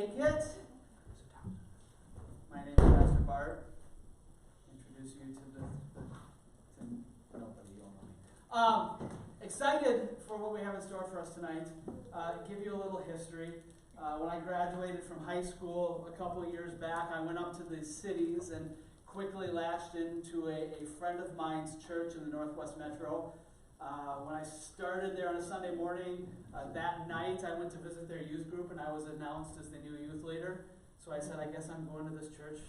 take it. My name is Pastor Bart. Introduce you to nobody. You don't know me. Excited for what we have in store for us tonight. Give you a little history. When I graduated from high school a couple of years back, I went up to the cities and quickly latched into a friend of mine's church in the Northwest Metro. When I started there on a Sunday morning, that night I went to visit their youth group and I was announced as the new youth leader. So I said, I guess I'm going to this church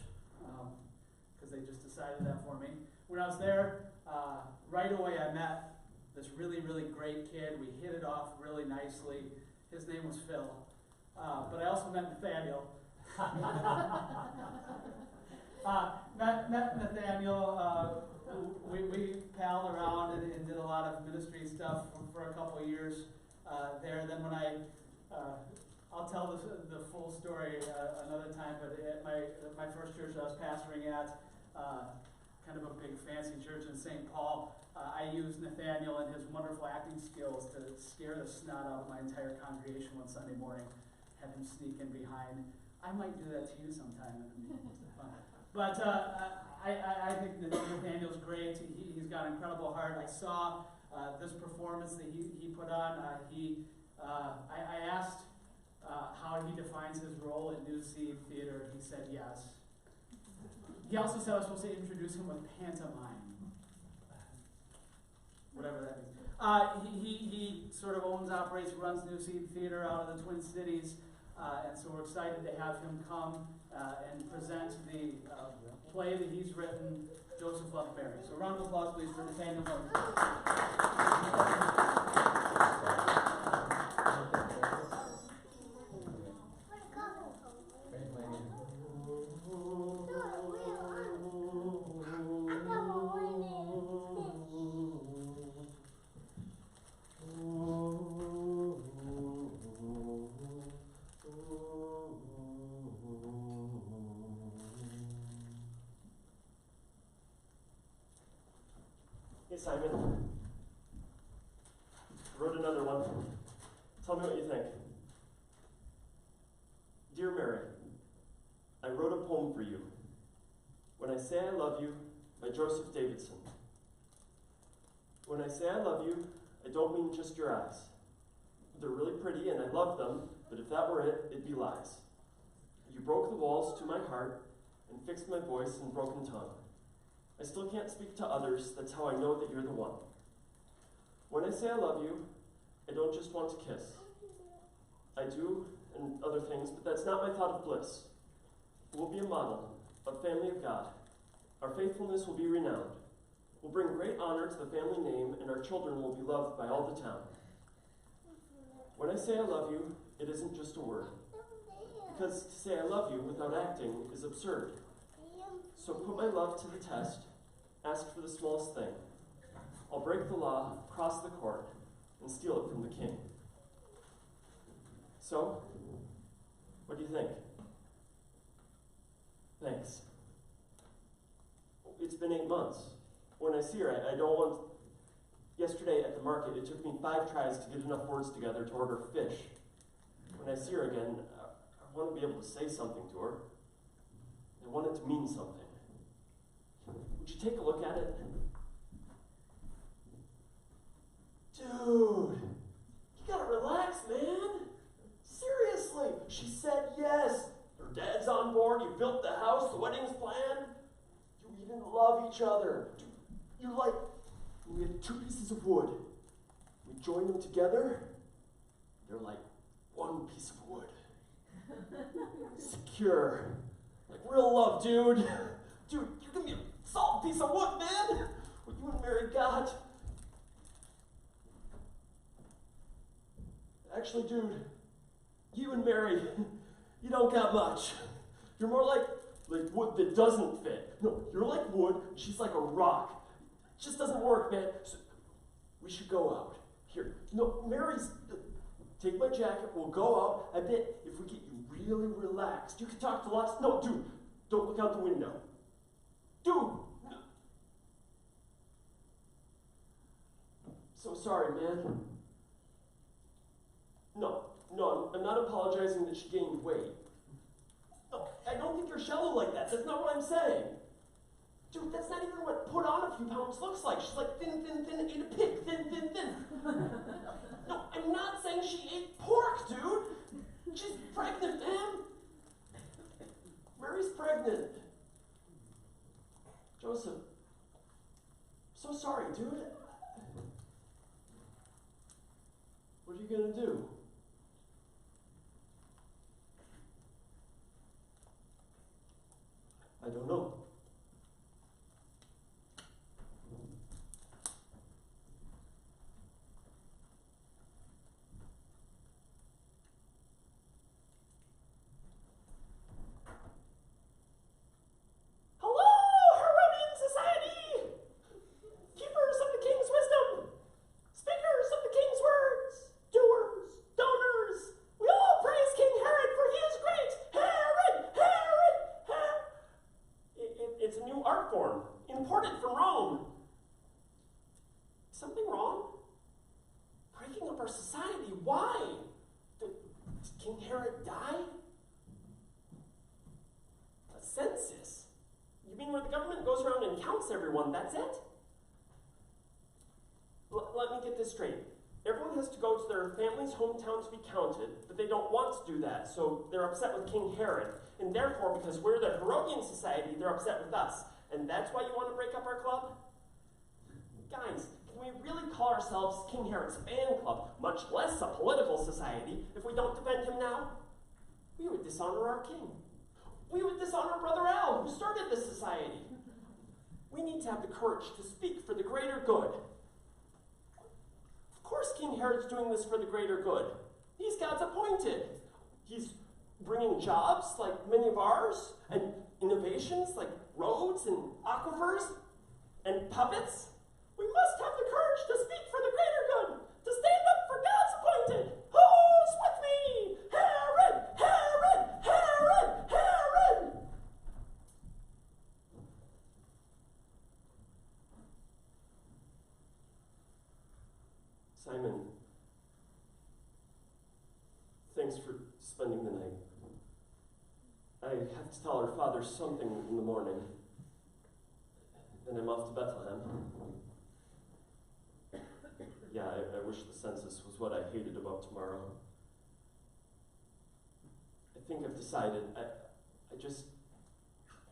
because they just decided that for me. When I was there, right away I met this really, really great kid. We hit it off really nicely. His name was Phil. But I also met Nathaniel. Met Nathaniel. We palled around and did a lot of ministry stuff for a couple of years there. Then when I'll tell the full story another time, but at my first church I was pastoring at, kind of a big fancy church in St. Paul, I used Nathaniel and his wonderful acting skills to scare the snot out of my entire congregation one Sunday morning. Had him sneak in behind. I might do that to you sometime. But I think that Nathaniel's great. He's got an incredible heart. I saw this performance that he put on. I asked how he defines his role at New Seed Theater. He said yes. He also said I was supposed to introduce him with pantomime. Whatever that means. He sort of owns, operates, runs New Seed Theater out of the Twin Cities. And so we're excited to have him come and present the play that he's written, Joseph Loved Mary. So a round of applause, please, for Nathaniel Norton. Simon, wrote another one. Tell me what you think. Dear Mary, I wrote a poem for you. When I Say I Love You by Joseph Davidson. When I say I love you, I don't mean just your eyes. They're really pretty and I love them, but if that were it, it'd be lies. You broke the walls to my heart and fixed my voice in broken tongue. I still can't speak to others, that's how I know that you're the one. When I say I love you, I don't just want to kiss. I do, and other things, but that's not my thought of bliss. We'll be a model, a family of God. Our faithfulness will be renowned. We'll bring great honor to the family name, and our children will be loved by all the town. When I say I love you, it isn't just a word. Because to say I love you without acting is absurd. So put my love to the test, ask for the smallest thing. I'll break the law, cross the court, and steal it from the king. So, what do you think? Thanks. It's been 8 months. When I see her, I don't want... Yesterday at the market, it took me 5 tries to get enough words together to order fish. When I see her again, I want to be able to say something to her. I want it to mean something. Would you take a look at it? Dude, you gotta relax, man. Seriously, she said yes. Her dad's on board, you built the house, the wedding's planned. You even love each other. You're like, we had 2 pieces of wood. We join them together, they're like 1 piece of wood. Secure. Like real love, dude. Dude, you give me a solid piece of wood, man. What you and Mary got. Actually, dude, you and Mary, you don't got much. You're more like wood that doesn't fit. No, you're like wood, she's like a rock. It just doesn't work, man. So, we should go out. Here, no, Mary's, take my jacket, we'll go out. I bet if we get you really relaxed, you can talk to lots. No, dude, don't look out the window. Dude! No. So sorry, man. No, I'm not apologizing that she gained weight. I don't think you're shallow like that. That's not what I'm saying. Dude, that's not even what put on a few pounds looks like. She's like thin, ate a pig, thin. No, I'm not saying she ate pork, dude. She's pregnant, man. Mary's pregnant. Joseph, so sorry, dude. What are you gonna do? I don't know. Harod die? A census? You mean where the government goes around and counts everyone, that's it? Let me get this straight. Everyone has to go to their family's hometown to be counted, but they don't want to do that, so they're upset with King Harod. And therefore, because we're the Herodian society, they're upset with us. And that's why you want to break up our club? Guys, can we really call ourselves King Harod's fan club, much less a political society, if we don't defend him now? We would dishonor our king. We would dishonor Brother Al, who started this society. We need to have the courage to speak for the greater good. Of course King Harod's doing this for the greater good. He's God's appointed. He's bringing jobs like many of ours, and innovations like roads and aquifers and puppets. We must have the courage to speak for the greater good, to stand up for God's appointed. Who's with me? Harod! Harod! Harod! Harod! Simon, thanks for spending the night. I have to tell our father something in the morning. Then I'm off to Bethlehem. Yeah, I wish the census was what I hated about tomorrow. I think I've decided.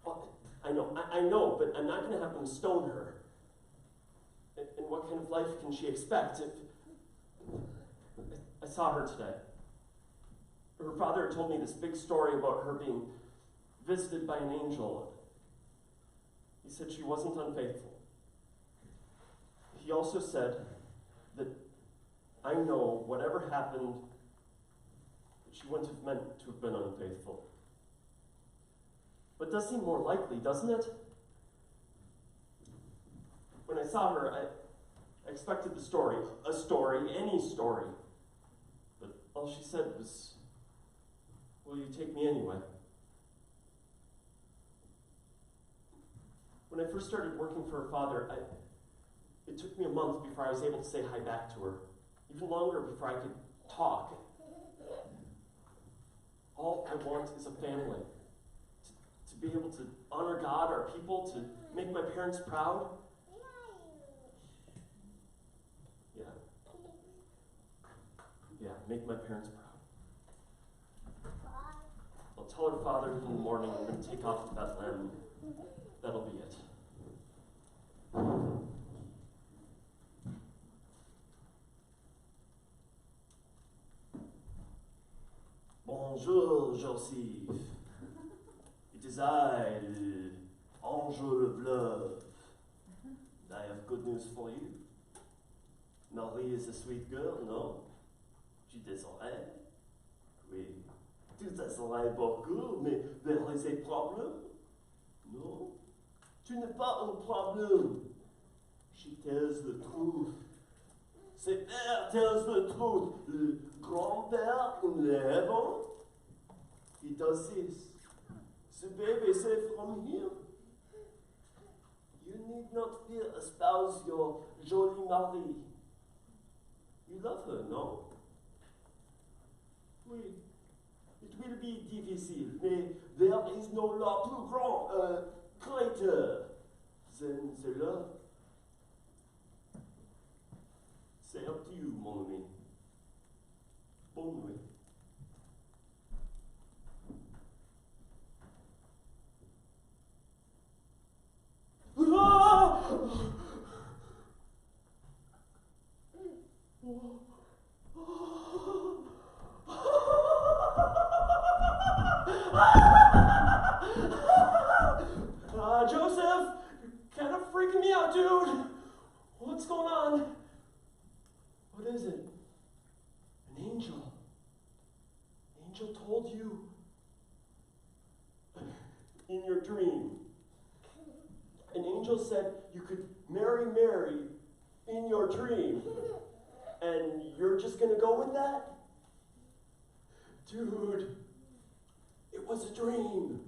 Well, I know, but I'm not going to have them stone her. And what kind of life can she expect if... I saw her today. Her father told me this big story about her being visited by an angel. He said she wasn't unfaithful. He also said that I know whatever happened, that she wouldn't have meant to have been unfaithful. But it does seem more likely, doesn't it? When I saw her, I expected the story, any story. But all she said was, "Will you take me anyway?" When I first started working for her father, it took me a month before I was able to say hi back to her. Even longer before I could talk. All I want is a family. To be able to honor God, our people, to make my parents proud. Yeah, make my parents proud. I'll tell her father in the morning I'm going to take off to Bethlehem. That'll be it. Bonjour, Joseph. It is I, Angel of Love. I have good news for you. Marie is a sweet girl, no? Tu désorais? Oui. Tu désorais beaucoup, mais vers les problèmes? Non? Tu n'es pas un problème. She tells the truth. Ses père tells the truth. Le grand-père in the heaven, he does this. Ce baby is from him. You need not fear espouse your jolie Marie. You love her, no? Oui. It will be difficile, mais there is no law plus grand, greater than the law. C'est up to you, mon ami. Bonne nuit. Joseph, you're kind of freaking me out, dude. What's going on? What is it? An angel. An angel told you in your dream. An angel said you could marry Mary in your dream. And you're just gonna go with that? Dude, it was a dream.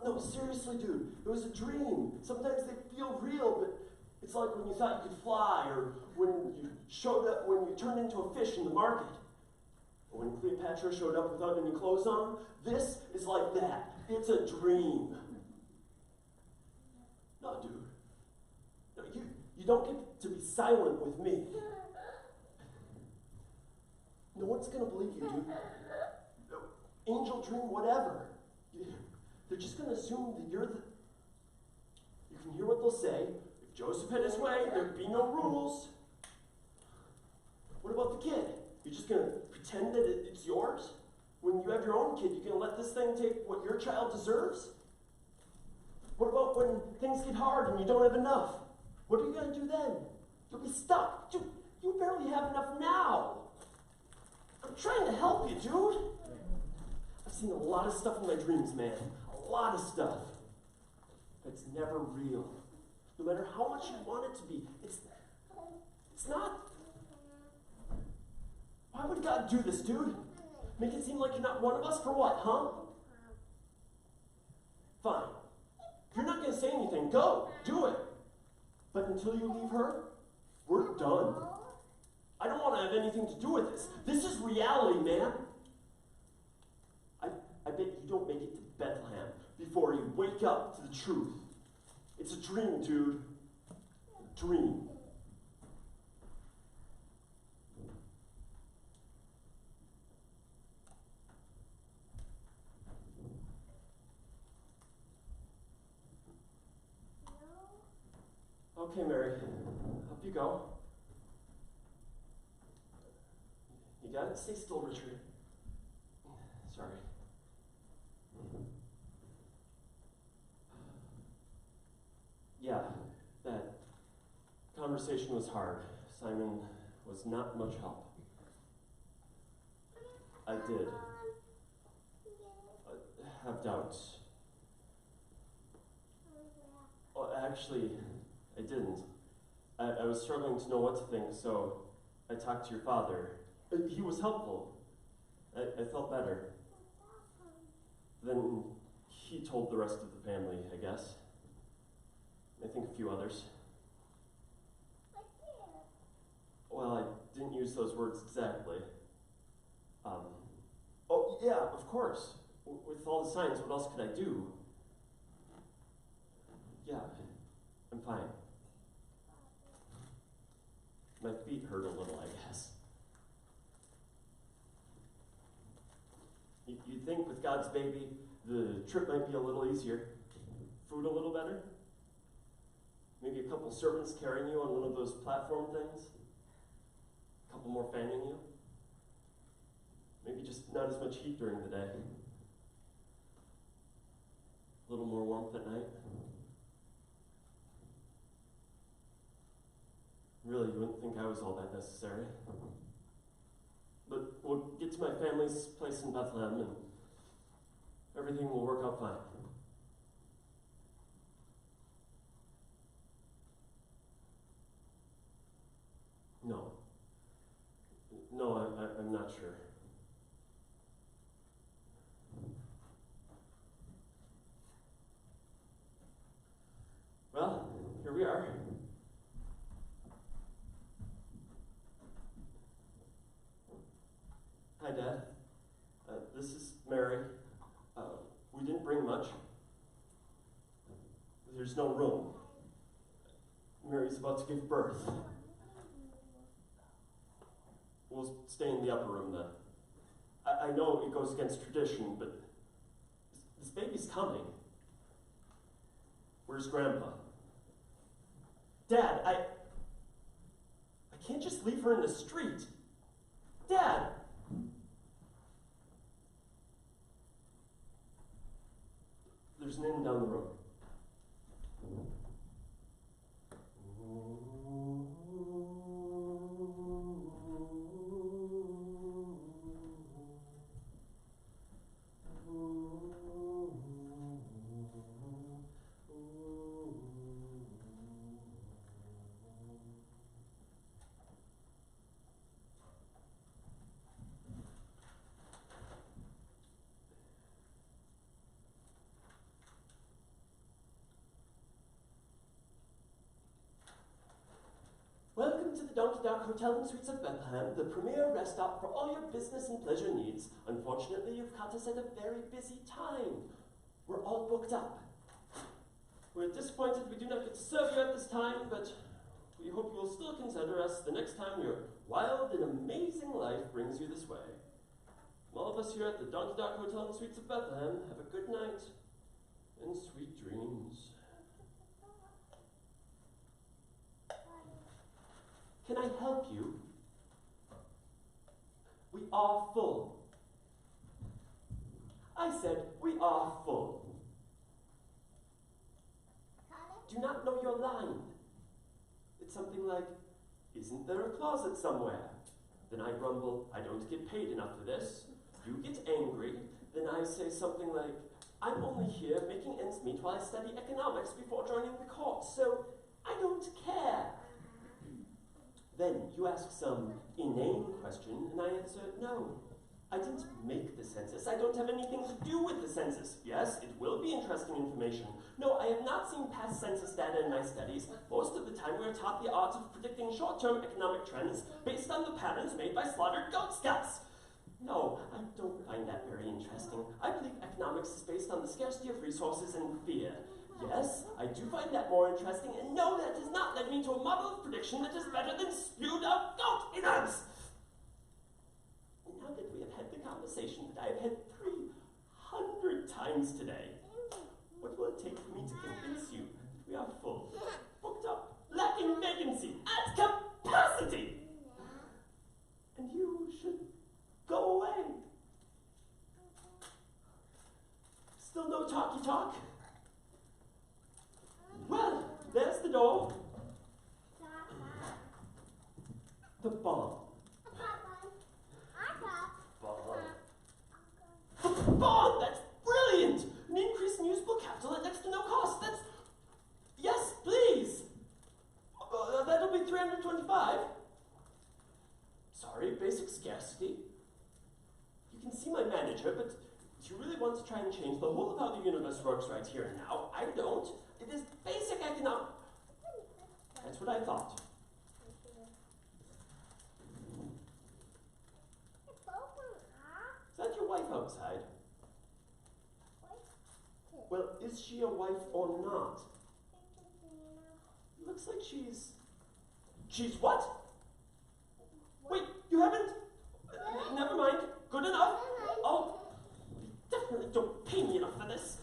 No, seriously, dude, it was a dream. Sometimes they feel real, but it's like when you thought you could fly, or when you turned into a fish in the market, or when Cleopatra showed up without any clothes on. This is like that. It's a dream. No, dude. No, you don't get to be silent with me. No one's gonna believe you, dude. Angel dream, whatever. They're just gonna assume that you're the... You can hear what they'll say. If Joseph had his way, there'd be no rules. What about the kid? You're just gonna pretend that it's yours? When you have your own kid, you're gonna let this thing take what your child deserves? What about when things get hard and you don't have enough? What are you gonna do then? You'll be stuck. Dude, you barely have enough now. I'm trying to help you, dude. I've seen a lot of stuff in my dreams, man. A lot of stuff. It's never real. No matter how much you want it to be, it's not. Why would God do this, dude? Make it seem like you're not one of us for what, huh? Fine. If you're not going to say anything, go. Do it. But until you leave her, we're done. I don't want to have anything to do with this. This is reality, man. I bet you don't make it to Bethlehem before you wake up to the truth. It's a dream, dude. A dream. Okay, Mary. Up you go. You got it? Stay still, Richard. Sorry. Yeah, that conversation was hard. Simon was not much help. I did have doubts. Oh, actually, I didn't. I was struggling to know what to think, so I talked to your father. He was helpful. I felt better. Then he told the rest of the family, I guess. I think a few others. Well, I didn't use those words exactly. Oh, yeah, of course. With all the signs, what else could I do? Yeah, I'm fine. My feet hurt a little, I guess. You'd think with God's baby, the trip might be a little easier. Food a little better. Maybe a couple servants carrying you on one of those platform things. A couple more fanning you. Maybe just not as much heat during the day. A little more warmth at night. Really, you wouldn't think I was all that necessary. But we'll get to my family's place in Bethlehem and everything will work out fine. No, I'm not sure. Well, here we are. Hi, Dad. This is There's no room. Mary's about to give birth. We'll stay in the upper room then. I know it goes against tradition, but this baby's coming. Where's Grandpa? Dad, I can't just leave her in the street. Dad! There's an inn down the road. Welcome to the Donkey Duck Hotel and Suites of Bethlehem, the premier rest stop for all your business and pleasure needs. Unfortunately, you've caught us at a very busy time. We're all booked up. We're disappointed we do not get to serve you at this time, but we hope you will still consider us the next time your wild and amazing life brings you this way. From all of us here at the Donkey Duck Hotel and Suites of Bethlehem, have a good night and sweet dreams. Can I help you? We are full. I said, we are full. Do not know your line. It's something like, isn't there a closet somewhere? Then I grumble, I don't get paid enough for this. You get angry. Then I say something like, I'm only here making ends meet while I study economics before joining the court, so I don't care. Then you ask some inane question, and I answer, no. I didn't make the census. I don't have anything to do with the census. Yes, it will be interesting information. No, I have not seen past census data in my studies. Most of the time we are taught the art of predicting short-term economic trends based on the patterns made by slaughtered goat scouts. No, I don't find that very interesting. I believe economics is based on the scarcity of resources and fear. Yes, I do find that more interesting, and no, that does not lead me to a model of prediction that is better than spewed out goat innards. And now that we have had the conversation that I have had 300 times today, what will it take for me to convince you that we are full, booked up, lacking vacancy, at capacity? And you should go away. Still no talky talk? Well, there's the door. The bomb. The bond! That's brilliant! An increase in usable capital at next to no cost. That's... Yes, please! That'll be 325. Sorry, basic scarcity. You can see my manager, but if you really want to try and change the whole of how the universe works right here and now, I don't. It is basic economic... That's what I thought. Is that your wife outside? Well, is she a wife or not? Looks like she's... She's what? Wait, you haven't? Never mind. Good enough. Oh, you definitely don't pay me enough for this.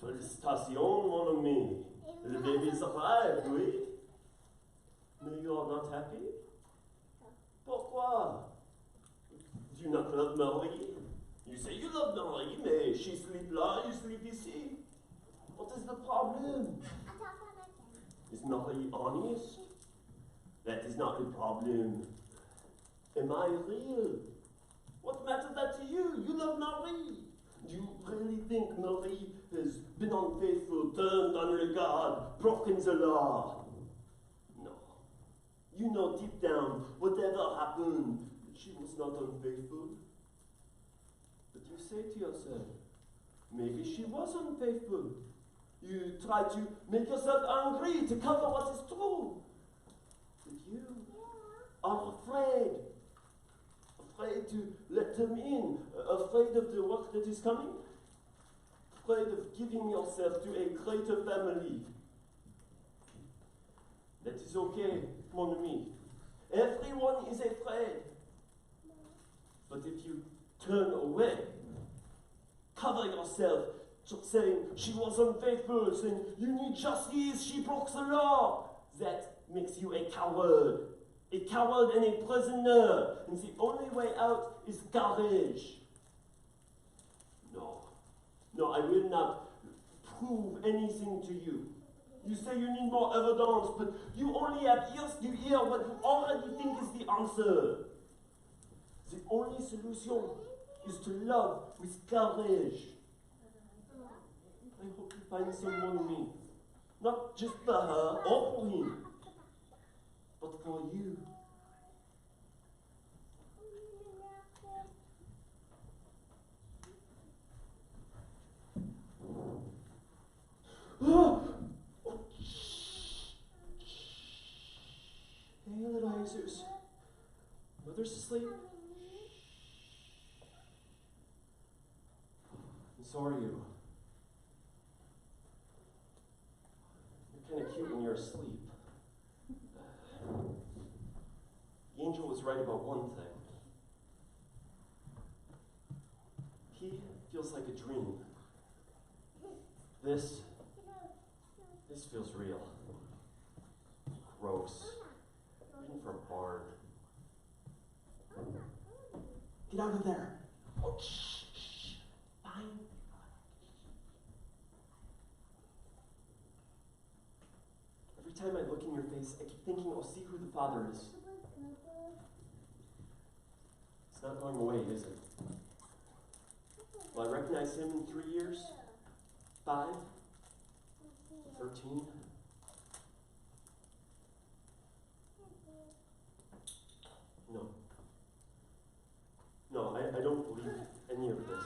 Félicitations, mon ami. The baby is alive, oui? No, you are not happy? Pourquoi? Do you not love Marie? You say you love Marie, mais she sleep là, you sleep ici. What is the problem? Is Marie honest? That is not the problem. Am I real? What matters that to you? You love Marie. Do you really think Marie has been unfaithful, turned on regard, broken the law? No. You know deep down, whatever happened, she was not unfaithful. But you say to yourself, maybe she was unfaithful. You try to make yourself angry to cover what is true. But you are afraid. Afraid to let them in. Afraid of the work that is coming. Afraid of giving yourself to a greater family. That is okay, mon ami. Everyone is afraid. But if you turn away, cover yourself, saying she was unfaithful, saying you need justice, she broke the law, that makes you a coward and a prisoner, and the only way out is courage. No, I will not prove anything to you. You say you need more evidence, but you only have ears to hear what you already think is the answer. The only solution is to love with courage. I hope you find someone in me. Not just for her or for him, but for you. Oh, shh. Hey, little Jesus. Mother's asleep. And so are you. You're kind of cute when you're asleep. The angel was right about one thing. He feels like a dream. This feels real. Gross. Written for a barn. Get out of there. Oh, shh. Fine. Every time I look in your face, I keep thinking I'll see who the father is. It's not going away, is it? Will I recognize him in 3 years? 5? 13? No, I don't believe any of this.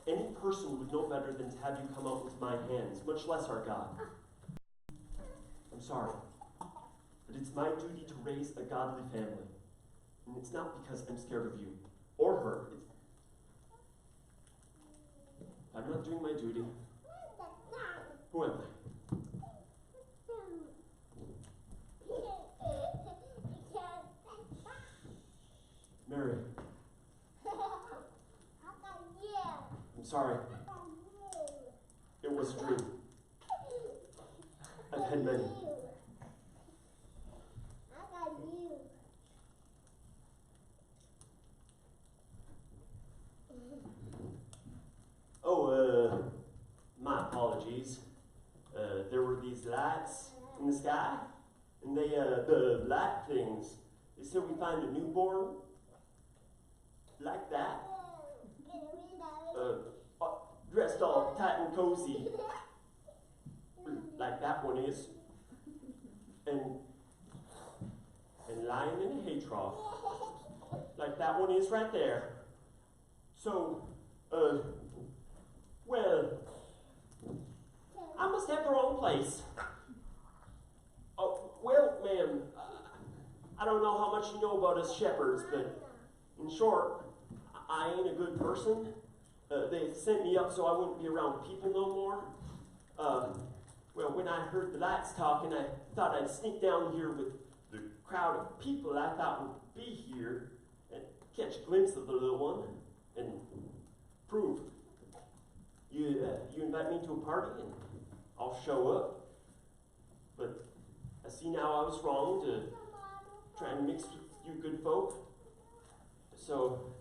Any person would know better than to have you come out with my hands, much less our God. I'm sorry, but it's my duty to raise a godly family. And it's not because I'm scared of you or her. I'm not doing my duty. Who am I? Mary. I'm sorry. It was a dream. I've had many. Oh, my apologies. There were these lights in the sky, and they, the light things, they said we find a newborn like that, dressed all tight and cozy, like that one is, and lying in a hay trough, like that one is right there. So, well, I must have the wrong place. Oh, well, ma'am, I don't know how much you know about us shepherds, but in short, I ain't a good person. They sent me up so I wouldn't be around people no more. Well, when I heard the lights talking, I thought I'd sneak down here with the crowd of people I thought would be here and catch a glimpse of the little one and prove. You invite me to a party and I'll show up. But I see now I was wrong to try and mix with you good folk. So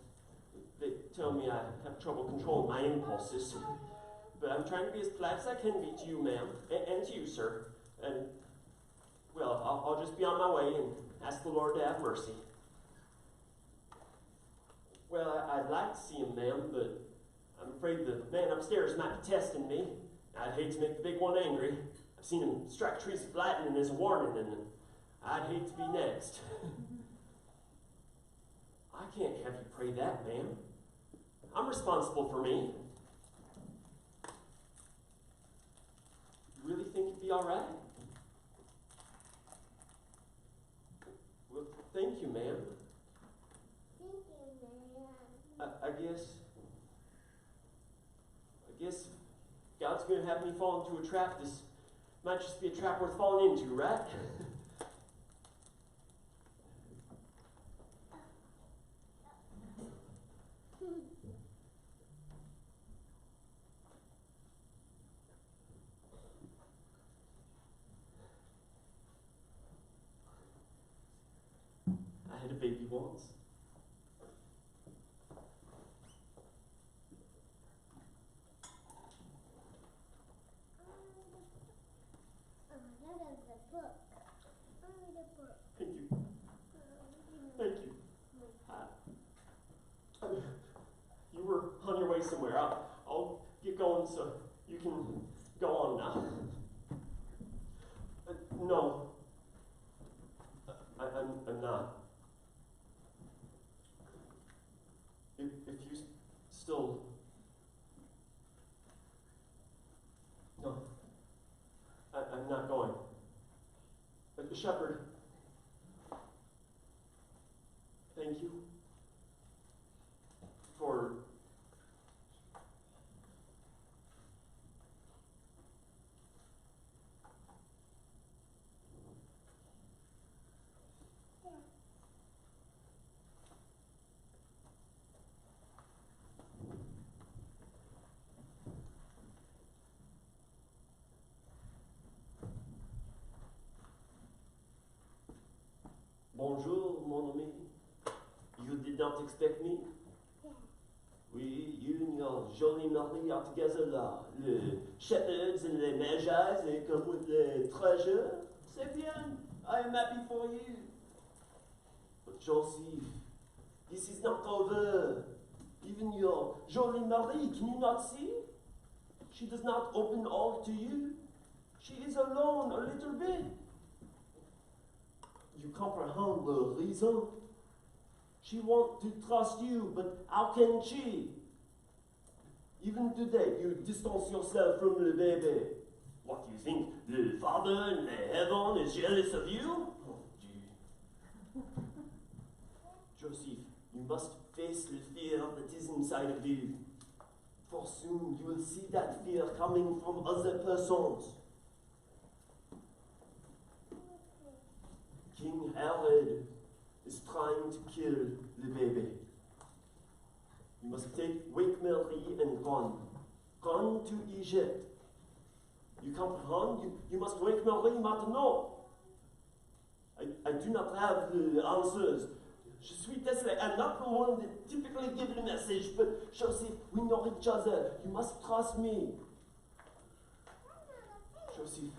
they tell me I have trouble controlling my impulses. But I'm trying to be as polite as I can be to you, ma'am, and to you, sir. And, well, I'll just be on my way and ask the Lord to have mercy. Well, I'd like to see him, ma'am, but I'm afraid the man upstairs might be testing me. I'd hate to make the big one angry. I've seen him strike trees with lightning as a warning, and I'd hate to be next. I can't have you pray that, ma'am. I'm responsible for me. You really think it'd be all right? Well, thank you, ma'am. I guess God's going to have me fall into a trap. This might just be a trap worth falling into, right? I had a baby once. Thank you. Thank you. You were on your way somewhere. I'll get going so you can go on now. No. I'm not. If you still... No. I'm not going. Shepherd, thank you for Bonjour, mon ami. You did not expect me? Oui, you and your jolly Marie are together là. Les shepherds and les magi, they come with the treasure. C'est bien. I am happy for you. But Joseph, this is not over. Even your jolly Marie, can you not see? She does not open all to you. She is alone a little bit. You comprehend the reason? She wants to trust you, but how can she? Even today, you distance yourself from the baby. What, do you think the Father in heaven is jealous of you? Oh, Dieu. Joseph, you must face the fear that is inside of you. For soon you will see that fear coming from other persons. King Harod is trying to kill the baby. You must wake Mary and run. Run to Egypt. You comprehend? You must wake Mary maintenant. I do not have the answers. Je suis désolé. I'm not the one that typically gives the message, but Joseph, we know each other. You must trust me. Joseph,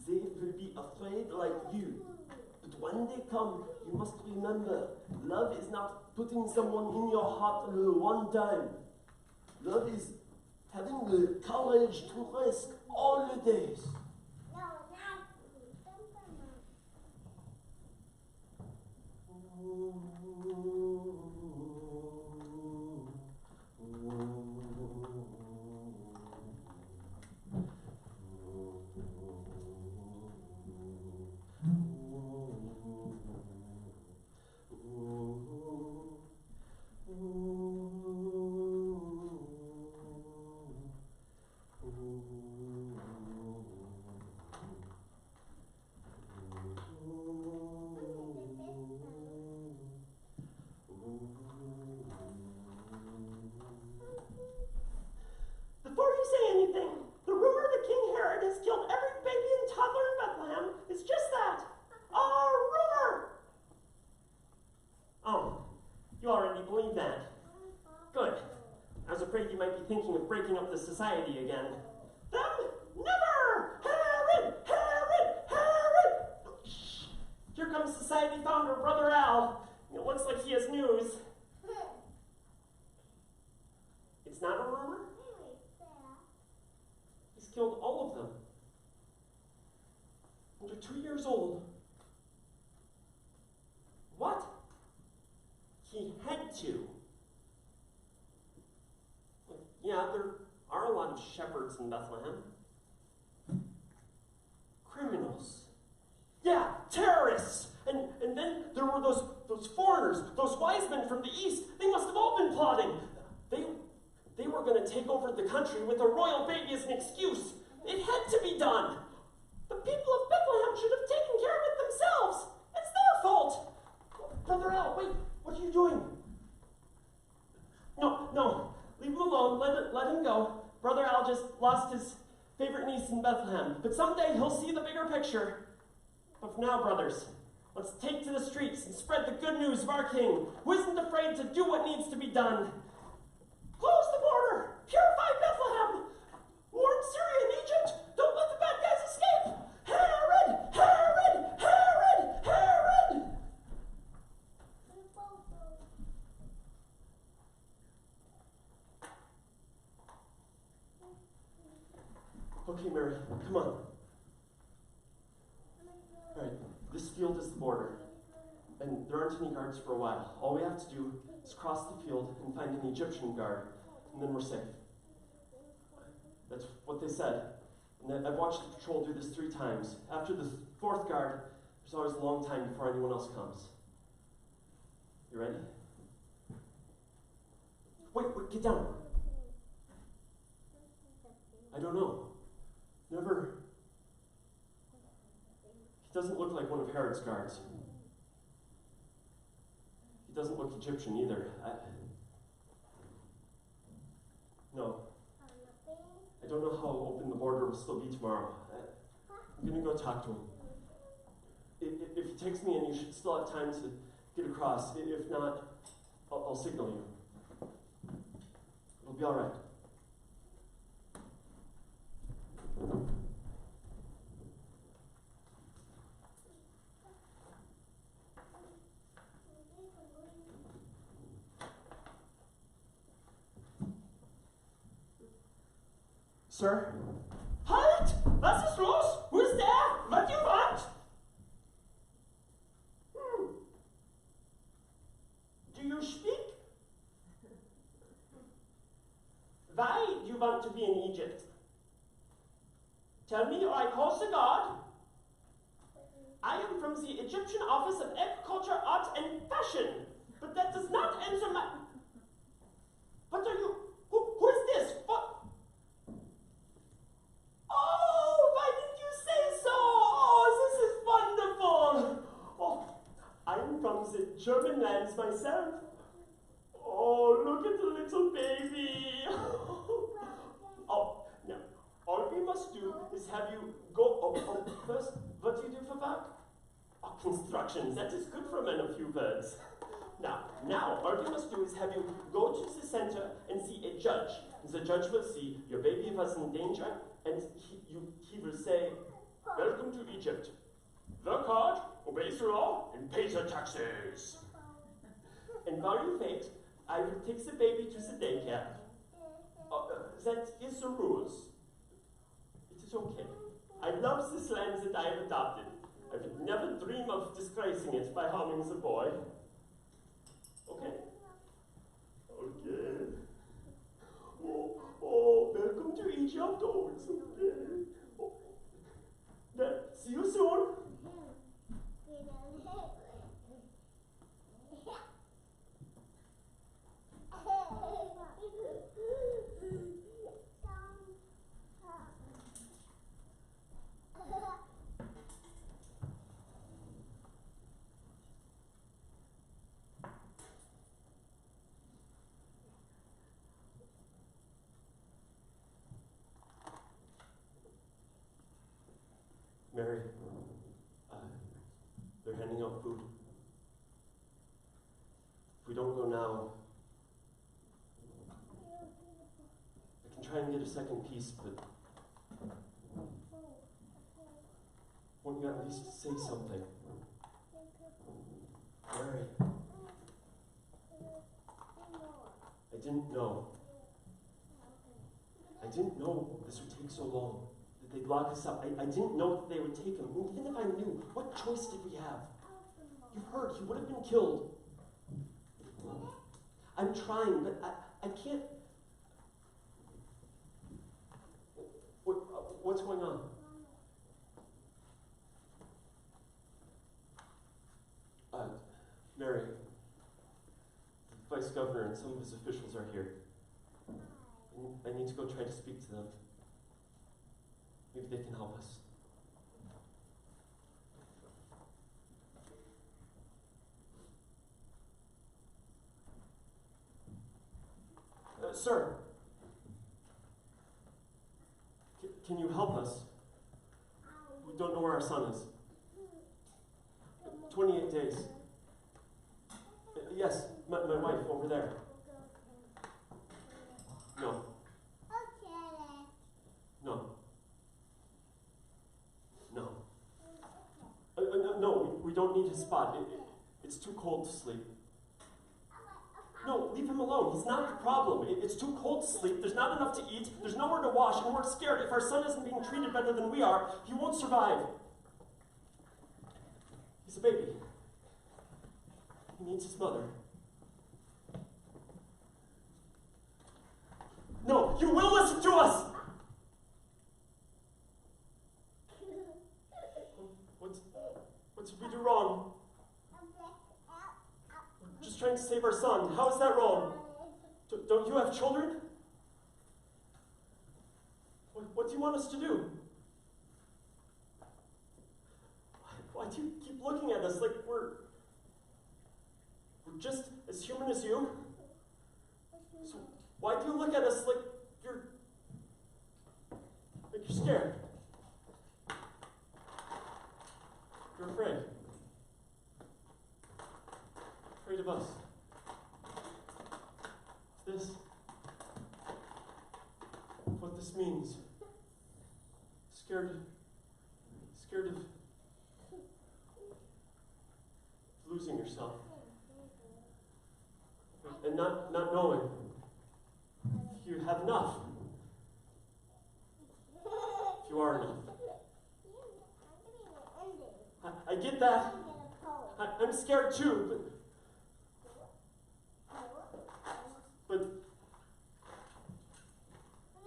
they will be afraid like you. But when they come, you must remember, love is not putting someone in your heart one time. Love is having the courage to risk all the days. breaking up the society again. Them? Never! Harod! Harod! Harod! Shh! Here comes society founder, Brother Al. It looks like he has news. It's not a rumor? He's killed all of them. Under 2 years old. What? He had to. Yeah, there are a lot of shepherds in Bethlehem. Criminals. Yeah, terrorists. And then there were those foreigners, those wise men from the east. They must have all been plotting. They were going to take over the country with a royal baby as an excuse. It had to be done. The people of Bethlehem should have taken care of it themselves. It's their fault. Brother Al, wait, what are you doing? No, leave him alone. Let him go. Brother Al just lost his favorite niece in Bethlehem. But someday he'll see the bigger picture. But for now, brothers, let's take to the streets and spread the good news of our King, who isn't afraid to do what needs to be done. Close the border! Purify Bethlehem! Warn Syria and Egypt! Don't let the bad guys escape! Harod! Harod! Harod! Harod! Okay, Mary, come on. All right, this field is the border, and there aren't any guards for a while. All we have to do is cross the field and find an Egyptian guard, and then we're safe. That's what they said. And I've watched the patrol do this 3 times. After the 4th guard, there's always a long time before anyone else comes. You ready? Wait, get down. I don't know. Never. He doesn't look like one of Herod's guards. He doesn't look Egyptian either. No. I don't know how open the border will still be tomorrow. I'm going to go talk to him. If he takes me in, you should still have time to get across. If not, I'll signal you. It'll be all right. Sir? Halt! Was ist los? Who's there? What do you want? Do you speak? Why do you want to be in Egypt? Tell me or I call the guard. I am from the Egyptian Office of Agriculture, Art, and Fashion, but that does not answer my... What are you... Who is this? What? Oh, why didn't you say so? Oh, this is wonderful. Oh, I'm from the German lands myself. Oh, look at the little baby. Oh, now, all we must do is have you go... first, what do you do for work? Oh, construction. That is good for a man of few words. Now, all we must do is have you go to the center and see a judge. The judge will see your baby was in danger, and he will say, welcome to Egypt. Work hard, obey the law, and pay the taxes. And while you wait, I will take the baby to the daycare. That is the rules. It is okay. I love this land that I have adopted. I would never dream of disgracing it by harming the boy. Okay? Okay. Oh, welcome to Egypt. Oh, it's okay. Oh. Then, see you soon. Mary, they're handing out food. If we don't go now, I can try and get a second piece, but won't you at least say something? Mary, I didn't know. I didn't know this would take so long, that they'd lock us up. I didn't know that they would take him. Even if I knew, what choice did we have? You heard, he would have been killed. I'm trying, but I can't. What's going on? Mary, the Vice Governor and some of his officials are here. I need to go try to speak to them. Maybe they can help us. Sir, can you help us? We don't know where our son is. 28 days. Yes, my wife over there. No. No. No. No, we don't need his spot. It's too cold to sleep. No, leave him alone. He's not the problem. It's too cold to sleep. There's not enough to eat. There's nowhere to wash. And we're scared if our son isn't being treated better than we are, he won't survive. He's a baby. He needs his mother. No, you will listen to us! What did we do wrong? We're just trying to save our son. How is that wrong? Don't you have children? What do you want us to do? Why do you keep looking at us like we're just as human as you? So why do you look at us like you're scared? You're afraid. Afraid of us. Is this what this means? Scared of losing yourself. And not knowing if you have enough. If you are enough. I get that. I'm scared too, but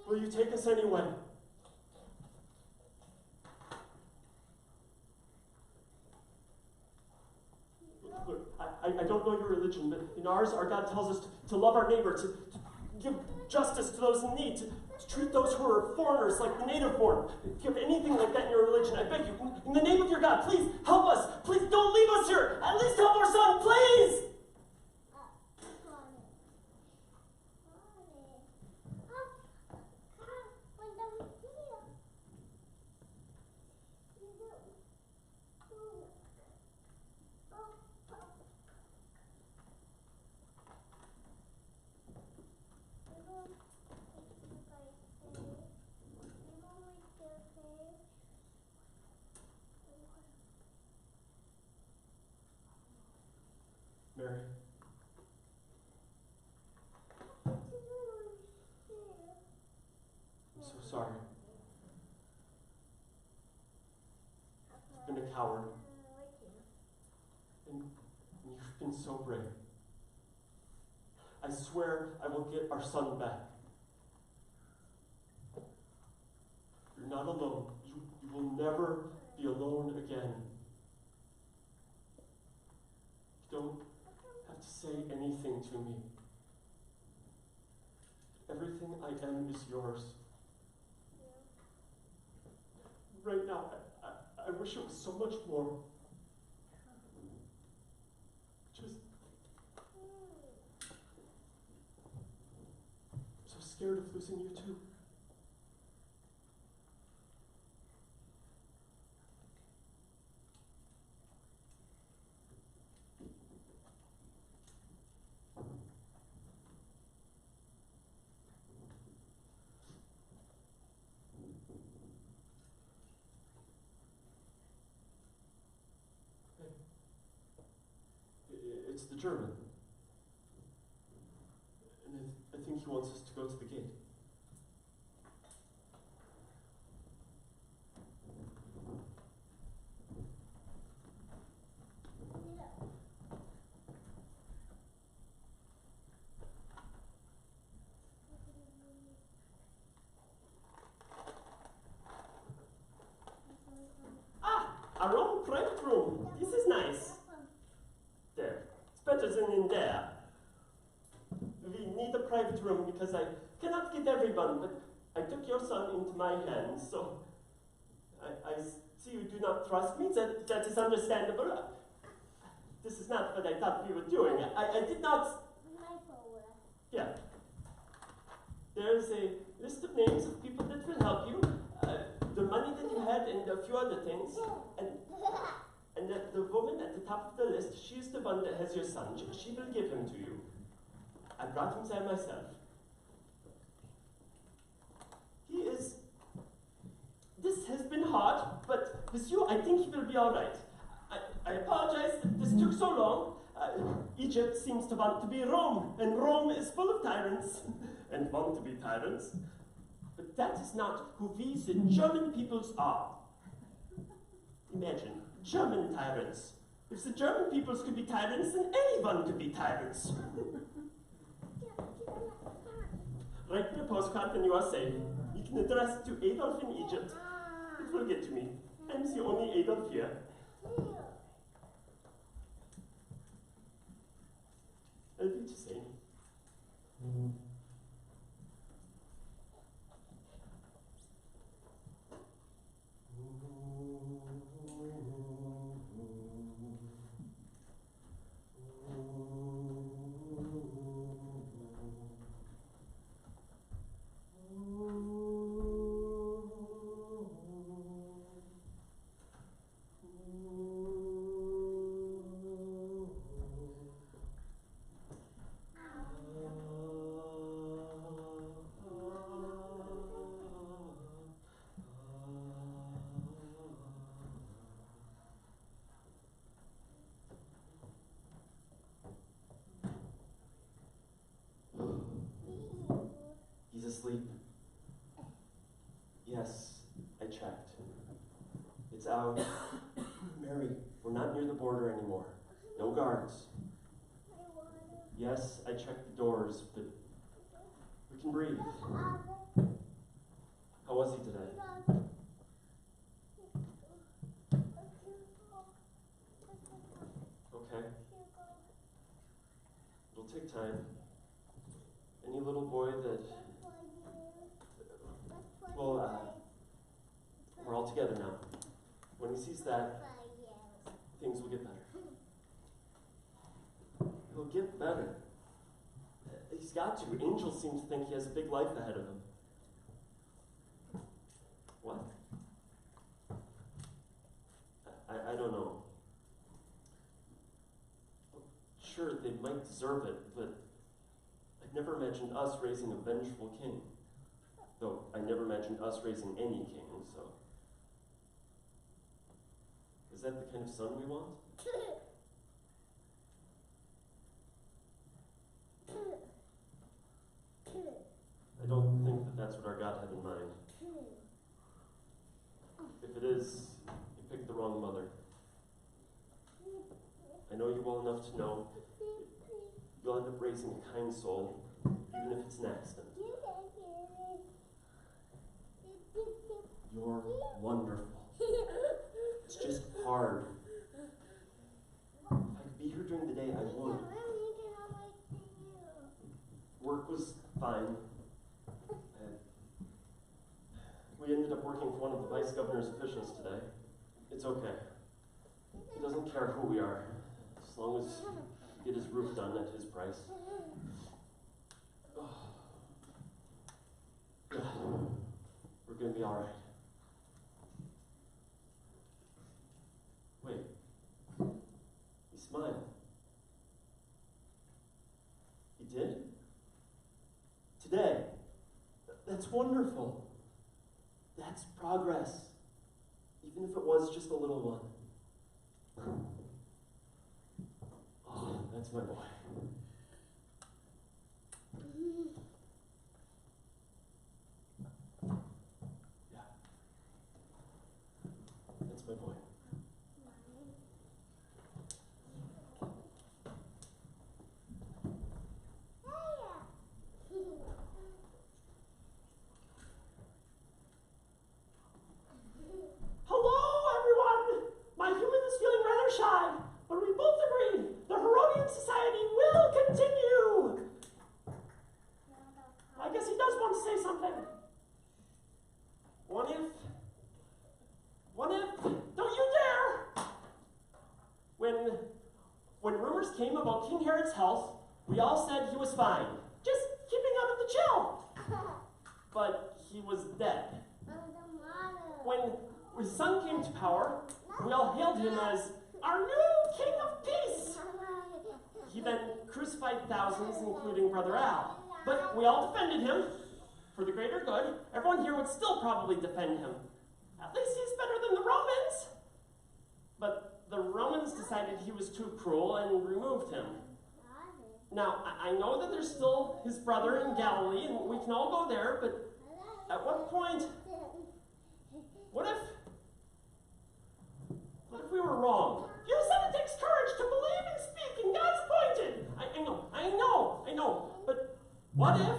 will you take us anyway? Look, I don't know your religion, but in ours, our God tells us to love our neighbor, to give justice to those in need, to treat those who are foreigners like the native born. If you have anything like that in your religion, I beg you, in the name of your God, please help us. Please don't leave us here. At least help our son, please. Mary. I'm so sorry. I've been a coward. And you've been so brave. I swear I will get our son back. You're not alone. You will never be alone again. You don't have to say anything to me. Everything I am is yours. Right now, I wish it was so much more. Just I'm so scared of losing you too. the German. And I think he wants us to go to the gate. Our own private room. This is nice. There. It's better than in there. We need a private room because I cannot get everyone, but I took your son into my hands, so I see you do not trust me. That is understandable. This is not what I thought we were doing. I did not... Yeah. There's a list of names of people that will help you. The money that you had and a few other things. And the woman at the top of the list, she's the one that has your son. She will give him to you. I brought him there myself. He is... This has been hard, but with you, I think he will be all right. I apologize that this took so long. Egypt seems to want to be Rome, and Rome is full of tyrants, and want to be tyrants. But that is not who we, the German peoples, are. Imagine, German tyrants. If the German peoples could be tyrants, then anyone could be tyrants. Write me a postcard when you are safe. You can address it to Adolf in Egypt. It will get to me. I'm the only Adolf here. I'll do the same. He's asleep. Yes, I checked. It's out. Mary, we're not near the border anymore. No guards. Yes, I checked the doors, but we can breathe. How was he today? Okay. It'll take time. Any little boy that... Well, we're all together now. When he sees that, things will get better. He'll get better. He's got to. Angels seem to think he has a big life ahead of him. What? I don't know. Sure, they might deserve it, but I'd never imagined us raising a vengeful king. Though I never imagined us raising any king, so... Is that the kind of son we want? I don't think that that's what our God had in mind. If it is, you picked the wrong mother. I know you well enough to know you'll end up raising a kind soul, even if it's an accident. You're wonderful. It's just hard. If I could be here during the day, I would. Work was fine. We ended up working for one of the vice governor's officials today. It's okay. He doesn't care who we are, as long as we get his roof done at his price. We're gonna be all right. Wait. He smiled. He did? Today. That's wonderful. That's progress. Even if it was just a little one. Oh, That's my boy. Yeah. That's my boy. Hello, everyone! My human is feeling rather shy, but we both agree the Herodian society will continue. I guess he does want to say something. What if, don't you dare! When rumors came about King Herod's health, we all said he was fine, Just keeping out of the chill. but he was dead. When his son came to power, we all hailed him as Our new king of peace. he then crucified thousands, including Brother Al. But we all defended him for the greater good. Everyone here would still probably defend him. At least he's better than the Romans. But the Romans decided he was too cruel and removed him. Now, I know that there's still his brother in Galilee, and we can all go there, but at what point, what if we were wrong? You said it takes courage to believe and speak in God's appointed. I know, but what if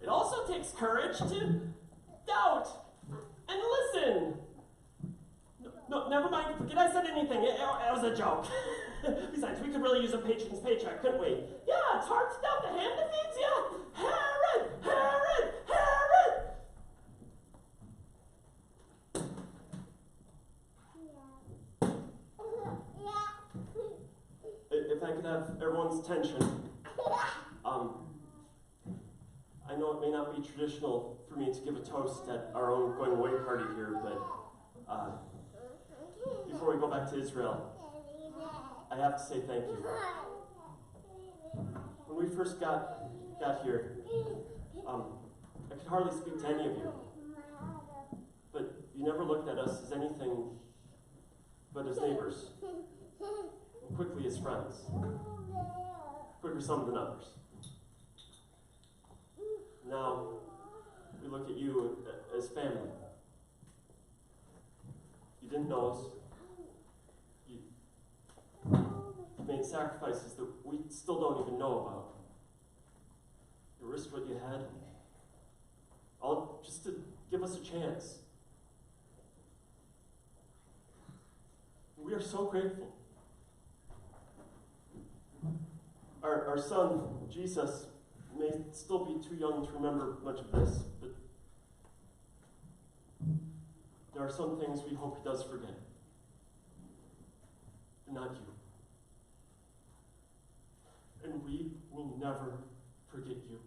it also takes courage to doubt and listen? No, never mind, forget I said anything, it was a joke. Besides, we could really use a patron's paycheck, couldn't we? Yeah, it's hard to doubt the hand that feeds you. Herod! If I could have everyone's attention, I know it may not be traditional for me to give a toast at our own going away party here, but before we go back to Israel, I have to say thank you. When we first got here, I could hardly speak to any of you, but you never looked at us as anything but as neighbors, and quickly as friends, quicker some than others. Now, we look at you as family. You didn't know us. You made sacrifices that we still don't even know about. You risked what you had, all just to give us a chance. We are so grateful. Our son, Jesus, may still be too young to remember much of this, but there are some things we hope he does forget. But not you. And we will never forget you.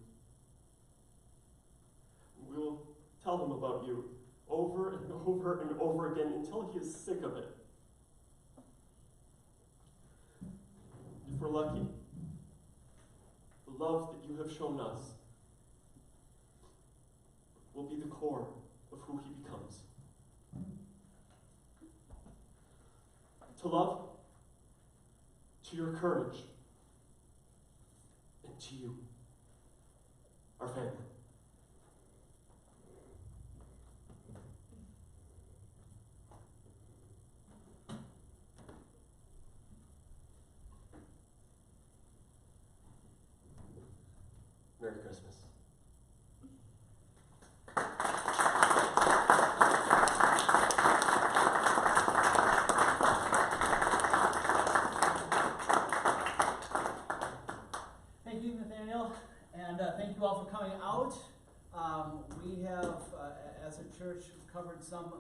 We will tell him about you over and over and over again until he is sick of it. If we're lucky, the love that you have shown us will be the core of who he becomes. To love, to your courage, and to you, our family. Merry Christmas. Thank you, Nathaniel, and thank you all for coming out. We have, as a church, covered some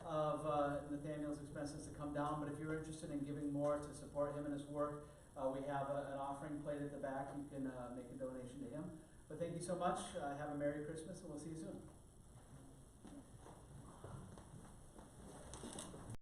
of Nathaniel's expenses to come down, but if you're interested in giving more to support him and his work, we have an offering plate at the back. You can make a donation to him. But thank you so much. Have a Merry Christmas, and we'll see you soon.